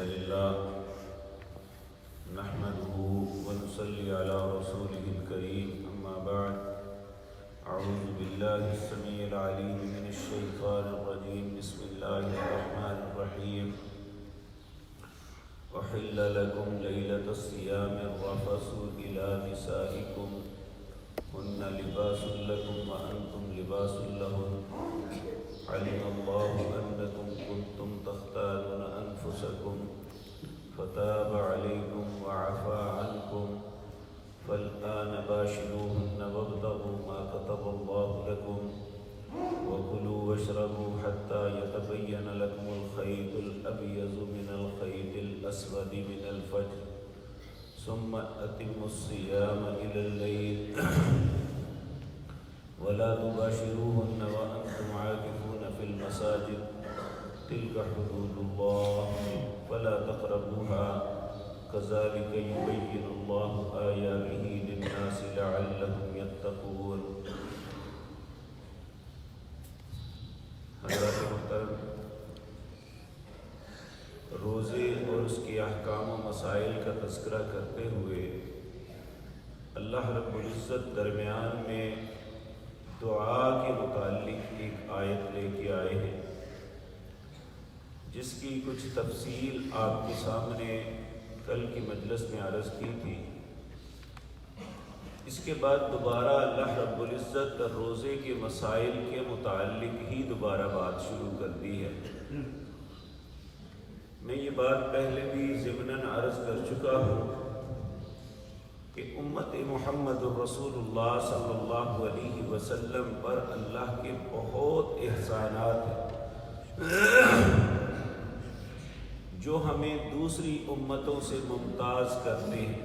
لله نحمده ونصلي على رسوله الكريم أما بعد أعوذ بالله السميع العليم من الشيطان الرجيم بسم الله الرحمن الرحيم أحل لكم ليلة الصيام الرفث إلى نسائكم هن لباس لكم وأنتم لباس لهن علم الله أنكم كنتم تختانون أنفسكم فتاب عليكم وعفى عنكم فالآن باشروهن وابتغوا ما كتب الله لكم وكلوا واشربوا حتى يتبين لكم الخيط الأبيض من الخيط الأسود من الفجر ثم أتموا الصيام إلى الليل ولا تباشروهن وأنتم عاكفون في المساجد تلك حدود الله فلا تقربوها كذلك يبين الله آياته للناس لعلهم يتقون. حضرات محترم، روزے اور اس کے احکام و مسائل کا تذکرہ کرتے ہوئے اللہ رب العزت درمیان میں دعا کے متعلق ایک آیت لے کے آئے ہیں جس کی کچھ تفصیل آپ کے سامنے کل کی مجلس میں عرض کی تھی. اس کے بعد دوبارہ اللہ رب العزت روزے کے مسائل کے متعلق ہی دوبارہ بات شروع کر دی ہے. میں یہ بات پہلے بھی ضمناً عرض کر چکا ہوں کہ امت محمد الرسول اللہ صلی اللہ علیہ وسلم پر اللہ کے بہت احسانات ہیں جو ہمیں دوسری امتوں سے ممتاز کرتے ہیں.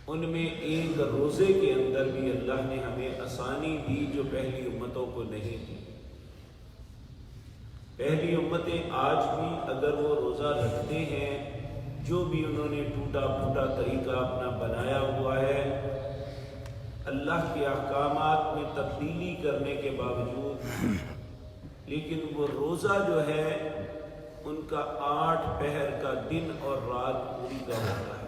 ان میں ایک روزے کے اندر بھی اللہ نے ہمیں آسانی دی جو پہلی امتوں کو نہیں دی. پہلی امتیں آج بھی اگر وہ روزہ رکھتے ہیں، جو بھی انہوں نے ٹوٹا پھوٹا طریقہ اپنا بنایا ہوا ہے، اللہ کے احکامات میں تبدیلی کرنے کے باوجود، لیکن وہ روزہ جو ہے ان کا 8 پہر کا دن اور رات پوری کا ہوتا ہے.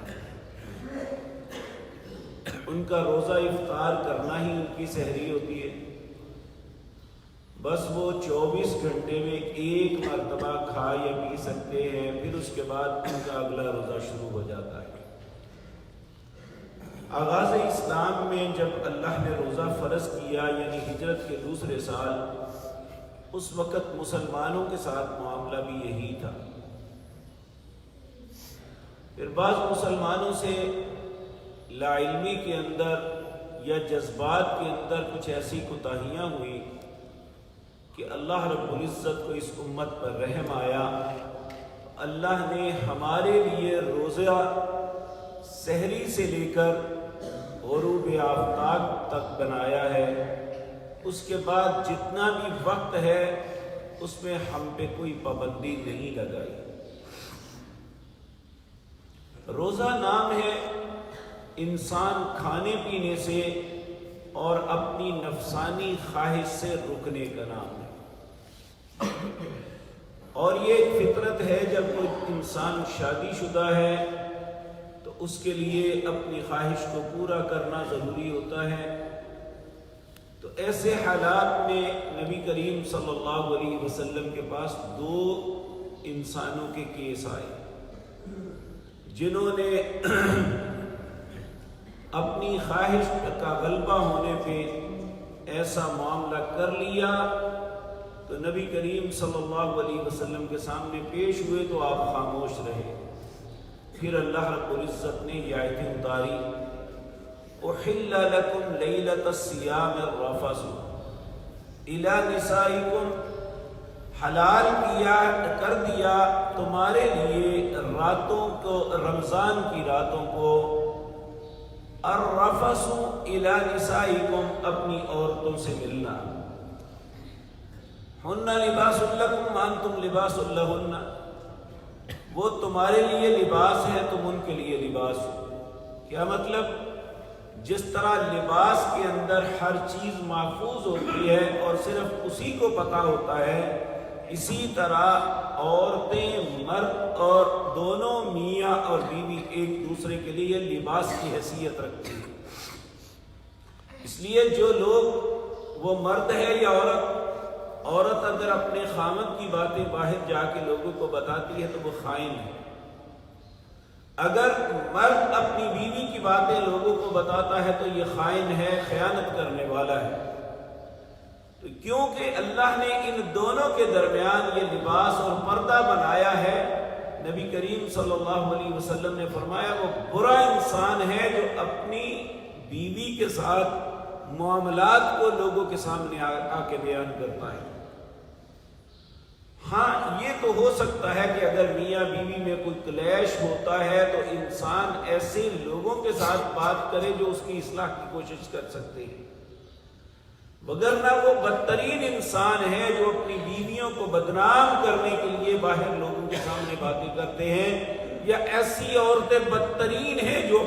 ان کا روزہ افطار کرنا ہی ان کی سحری ہوتی ہے. بس وہ 24 گھنٹے میں ایک مرتبہ کھا یا پی سکتے ہیں، پھر اس کے بعد ان کا اگلا روزہ شروع ہو جاتا ہے. آغاز اسلام میں جب اللہ نے روزہ فرض کیا، یعنی ہجرت کے دوسرے سال، اس وقت مسلمانوں کے ساتھ معاملہ بھی یہی تھا. پھر بعض مسلمانوں سے لا علمی کے اندر یا جذبات کے اندر کچھ ایسی کوتاہیاں ہوئی کہ اللہ رب العزت کو اس امت پر رحم آیا. اللہ نے ہمارے لیے روزہ سحری سے لے کر غروب آفتاب تک بنایا ہے. اس کے بعد جتنا بھی وقت ہے اس میں ہم پہ کوئی پابندی نہیں لگائی. روزہ نام ہے انسان کھانے پینے سے اور اپنی نفسانی خواہش سے رکنے کا نام ہے. اور یہ ایک فطرت ہے، جب کوئی انسان شادی شدہ ہے تو اس کے لیے اپنی خواہش کو پورا کرنا ضروری ہوتا ہے. تو ایسے حالات میں نبی کریم صلی اللہ علیہ وسلم کے پاس 2 انسانوں کے کیس آئے جنہوں نے اپنی خواہش کا غلبہ ہونے پہ ایسا معاملہ کر لیا. تو نبی کریم صلی اللہ علیہ وسلم کے سامنے پیش ہوئے تو آپ خاموش رہے. پھر اللہ رب العزت نے یہ آیتیں اتاری، احل لکم لیلۃ الصیام الرفث الی نسائکم، حلال کر دیا تمہارے لیے راتوں کو، رمضان کی راتوں کو، الرفث الی نسائکم، اپنی عورتوں سے ملنا. ہن لباس لکم وانتم لباس لہن، وہ تمہارے لیے لباس ہے، تم ان کے لیے لباس ہو. کیا مطلب؟ جس طرح لباس کے اندر ہر چیز محفوظ ہوتی ہے اور صرف اسی کو پتہ ہوتا ہے، اسی طرح عورتیں مرد اور دونوں میاں اور بیوی ایک دوسرے کے لیے لباس کی حیثیت رکھتے ہیں۔ اس لیے جو لوگ، وہ مرد ہے یا عورت اگر اپنے خامد کی باتیں باہر جا کے لوگوں کو بتاتی ہے تو وہ خائن ہے۔ اگر مرد اپنی بیوی کی باتیں لوگوں کو بتاتا ہے تو یہ خائن ہے، خیانت کرنے والا ہے۔ تو کیونکہ اللہ نے ان دونوں کے درمیان یہ لباس اور پردہ بنایا ہے، نبی کریم صلی اللہ علیہ وسلم نے فرمایا وہ برا انسان ہے جو اپنی بیوی کے ساتھ معاملات کو لوگوں کے سامنے آ کے بیان کرتا ہے۔ ہاں یہ تو ہو سکتا ہے کہ اگر میاں بیوی میں کوئی کلیش ہوتا ہے تو انسان ایسے لوگوں کے ساتھ بات کرے جو اس کی اصلاح کی کوشش کر سکتے ہیں، وگرنہ وہ بدترین انسان ہے جو اپنی بیویوں کو بدنام کرنے کے لیے باہر لوگوں کے سامنے باتیں کرتے ہیں، یا ایسی عورتیں بدترین ہیں جو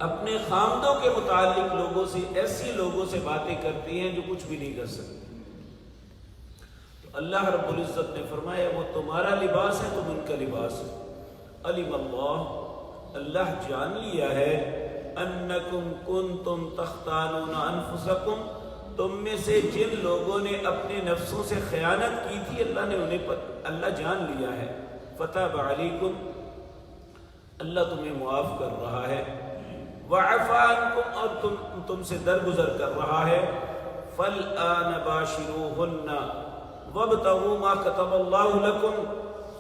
اپنے خامدوں کے متعلق ایسی لوگوں سے باتیں کرتی ہیں جو کچھ بھی نہیں کر سکتے۔ تو اللہ رب العزت نے فرمایا وہ تمہارا لباس ہے، تم ان کا لباس ہے۔ علم اللہ جان لیا ہے، انکم کنتم تختانون انفسکم، تم میں سے جن لوگوں نے اپنے نفسوں سے خیانت کی تھی اللہ جان لیا ہے۔ فتاب علیکم، اللہ تمہیں معاف کر رہا ہے۔ وعفا عنکم، اور تم سے درگزر کر رہا ہے۔ فالآن باشروہن وابتغوا ما کتب اللہ لکم،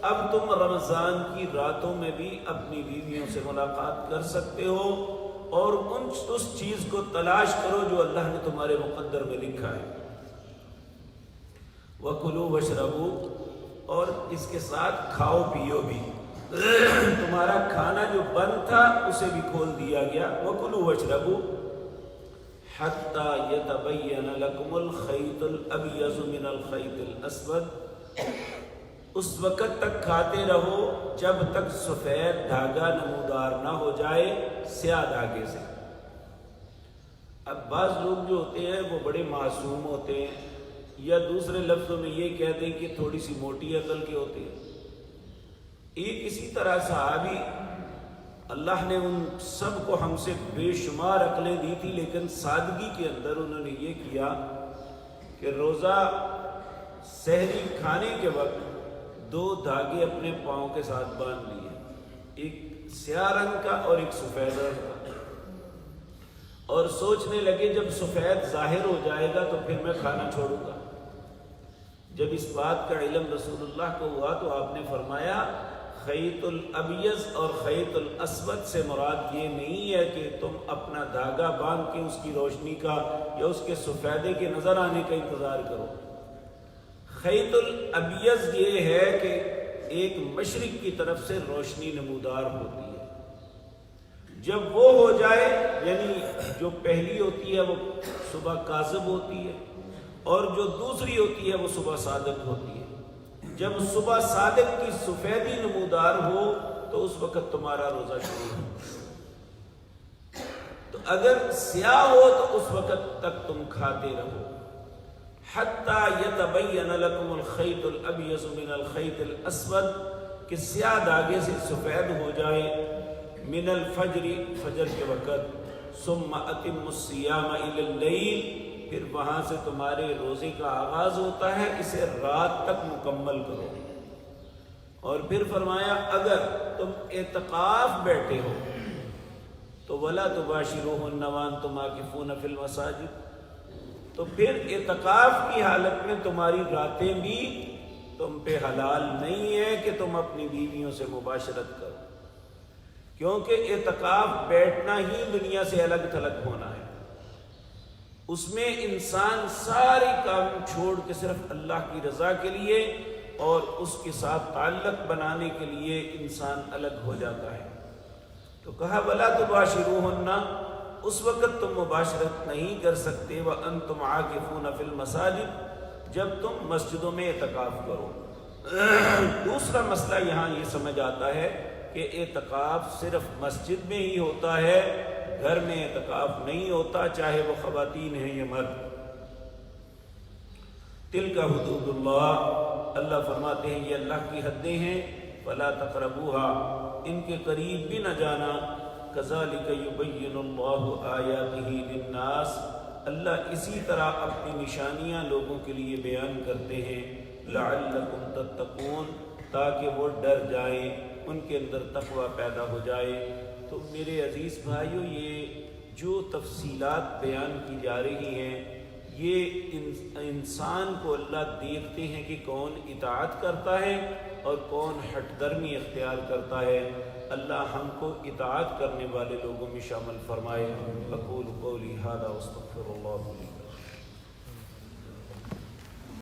اب تم رمضان کی راتوں میں بھی اپنی بیویوں سے ملاقات کر سکتے ہو اور اس چیز کو تلاش کرو جو اللہ نے تمہارے مقدر میں لکھا ہے۔ وَكُلُوا وَاشْرَبُوا، اور اس کے ساتھ کھاؤ پیو بھی، تمہارا کھانا جو بند تھا اسے بھی کھول دیا گیا۔ وَكُلُوا وَاشْرَبُوا حَتَّى يَتَبَيَّنَ لَكُمُ الْخَيْطُ الْأَبْيَضُ مِنَ الْخَيْطِ الْأَسْوَدِ، اس وقت تک کھاتے رہو جب تک سفید دھاگا نمودار نہ ہو جائے سیاہ دھاگے سے۔ اب بعض لوگ جو ہوتے ہیں وہ بڑے معصوم ہوتے ہیں، یا دوسرے لفظوں میں یہ کہتے ہیں کہ تھوڑی سی موٹی عقل کے ہوتے ہیں۔ ایک اسی طرح صحابی، اللہ نے ان سب کو ہم سے بے شمار عقلیں دی تھی، لیکن سادگی کے اندر انہوں نے یہ کیا کہ روزہ سحری کھانے کے وقت 2 دھاگے اپنے پاؤں کے ساتھ باندھ لیے، ایک سیاہ رنگ کا اور ایک سفید رنگ کا، اور سوچنے لگے جب سفید ظاہر ہو جائے گا تو پھر میں کھانا چھوڑوں گا۔ جب اس بات کا علم رسول اللہ کو ہوا تو آپ نے فرمایا خیط الابیض اور خیط الاسود سے مراد یہ نہیں ہے کہ تم اپنا دھاگا باندھ کے اس کی روشنی کا یا اس کے سفیدے کے نظر آنے کا انتظار کرو۔ خیط الابیض یہ ہے کہ ایک مشرق کی طرف سے روشنی نمودار ہوتی ہے، جب وہ ہو جائے، یعنی جو پہلی ہوتی ہے وہ صبح کاذب ہوتی ہے اور جو دوسری ہوتی ہے وہ صبح صادق ہوتی ہے۔ جب صبح صادق کی سفیدی نمودار ہو تو اس وقت تمہارا روزہ شروع ہو، تو اگر سیاہ ہو تو اس وقت تک تم کھاتے رہو۔ حَتَّى يَتَبَيَّنَ لَكُمُ الْخَيْطُ الْأَبْيَضُ مِنَ الْخَيْطِ الْأَسْوَدِ، کہ سیاہ دھاگے سے سفید ہو جائے، من الفجر، فجر کے وقت، ثُمَّ أَتِمُّ الصِّيَامَ إِلَى اللَّيْلِ، پھر وہاں سے تمہارے روزے کا آغاز ہوتا ہے، اسے رات تک مکمل کرو۔ اور پھر فرمایا اگر تم اعتکاف بیٹھے ہو تو وَلَا تُبَاشِرُوهُنَّ وَأَنْتُمْ عَاكِفُونَ فِي الْمَسَاجِدِ، تو پھر اعتکاف کی حالت میں تمہاری راتیں بھی تم پہ حلال نہیں ہے کہ تم اپنی بیویوں سے مباشرت کرو، کیونکہ اعتکاف بیٹھنا ہی دنیا سے الگ تھلگ ہونا ہے۔ اس میں انسان ساری کام چھوڑ کے صرف اللہ کی رضا کے لیے اور اس کے ساتھ تعلق بنانے کے لیے انسان الگ ہو جاتا ہے۔ تو کہا وَلَا تُبَاشِرُوهُنَّ، اس وقت تم مباشرت نہیں کر سکتے، وَأَنْتُمْ عَاكِفُونَ فِي الْمَسَاجِدِ، جب تم مسجدوں میں اعتکاف کرو۔ دوسرا مسئلہ یہاں یہ سمجھ آتا ہے کہ اعتکاف صرف مسجد میں ہی ہوتا ہے، گھر میں اعتکاف نہیں ہوتا، چاہے وہ خواتین ہیں یا مرد۔ تلک حدود اللہ، اللہ فرماتے ہیں یہ اللہ کی حدیں ہیں، فلا تقربوها، ان کے قریب بھی نہ جانا، کذالک یبین اللہ آیاتہ للناس، اللہ اسی طرح اپنی نشانیاں لوگوں کے لیے بیان کرتے ہیں، لعلکم تتقون، تاکہ وہ ڈر جائیں، ان کے اندر تقوی پیدا ہو جائے۔ تو میرے عزیز بھائیو، یہ جو تفصیلات بیان کی جا رہی ہیں، یہ انسان کو اللہ دیکھتے ہیں کہ کون اطاعت کرتا ہے اور کون ہٹ درمی اختیار کرتا ہے۔ اللہ ہم کو اطاعت کرنے والے لوگوں میں شامل فرمائے۔ اقول قولی ھذا واستغفر اللہ لی۔